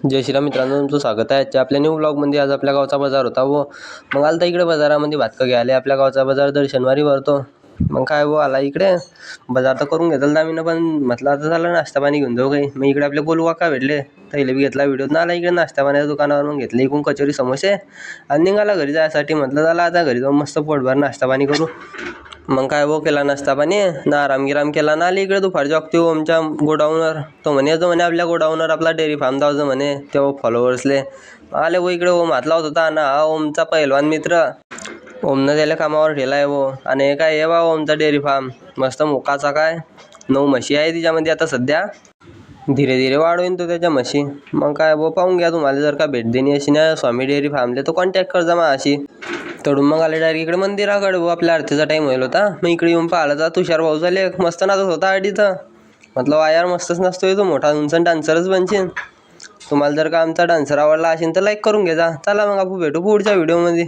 जय श्रीराम मित्रांनो, तुमचं स्वागत आहे आजच्या आपल्या न्यू ब्लॉगमध्ये। आज आपल्या गावचा बाजार होता व मग आलता इकडे बाजारामध्ये भात घ्यायला। आपल्या गावचा बाजार दर शनिवारी भरतो। मग काय वो आला इकडे बाजार तर करून घेतला आम्ही, पण म्हटलं आता झालं नाश्ता पाणी घेऊन जाऊ काही। मग इकडे आपले गोलू काका भेटले, त्याला बी घेतला व्हिडिओ ना आला इकडे नाश्ता पाण्याच्या दुकानावर। मग घेतले इकडून कचोरी समोसे आणि निघाला घरी जायसाठी। म्हटलं झाला आता घरी जाऊन मस्त पोटभर नाश्ता पाणी करू। मग काय वो केला नाश्ता पाणी ना आराम केला ना आली इकडे दुपारच्या वक्ती ओमच्या गोडाऊनवर। तो म्हणे आपल्या गोडाऊनवर आपला डेअरी फार्म जायचं म्हणे तेव्हा फॉलोअर्सले आले वो इकडे। ओम हात लावत होता ना हा ओमचा पहिलवान मित्र। ओमनं त्याला कामावर ठेलाय वो। आणि काय हे बा ओमचा डेअरी फार्म मस्त मोकाचा, काय 9 म्हशी आहे तिच्यामध्ये आता सध्या। धीरे धीरे वाढवून तो त्याच्या म्हशी। मग काय वो पाहून घ्या, तुम्हाला जर का भेट देणी अशी ना स्वामी डेअरी फार्मले तर कॉन्टॅक्ट कर जा माझ्याशी। तडून मग आले डायरेक्ट इकडे मंदिराकडे वो। आपल्या आरतीचा टाईम होईल होता, मग इकडे येऊन पाहिलं तर तुषार भाऊ झाले मस्त नाचत होता आडीचं। म्हटलं वा यार मस्तच नसतोय तो, मोठा उंच डान्सरच बनशील। तुम्हाला जर का आमचा डान्सर आवडला असेल तर लाईक करून घे जा। चला मग आपण भेटू पुढच्या व्हिडिओमध्ये।